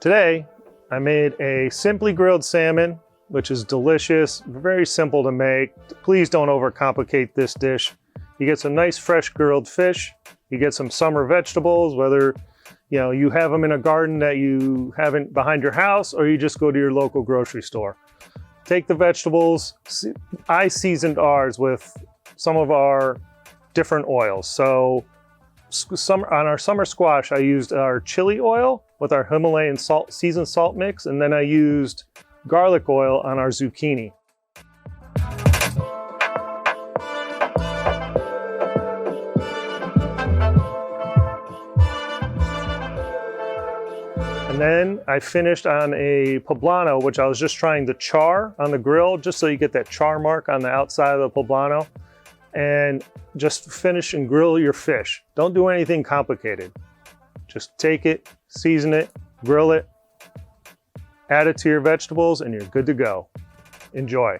Today, I made a simply grilled salmon, which is delicious, very simple to make. Please don't overcomplicate this dish. You get some nice fresh grilled fish. You get some summer vegetables, whether you have them in a garden that you haven't behind your house, or you just go to your local grocery store. Take the vegetables. I seasoned ours with some of our different oils. So on our summer squash, I used our chili oil with our Himalayan seasoned salt mix, and then I used garlic oil on our zucchini. And then I finished on a poblano, which I was just trying to char on the grill, just so you get that char mark on the outside of the poblano. And just finish and grill your fish. Don't do anything complicated. Just take it, season it, grill it, add it to your vegetables, and you're good to go. Enjoy.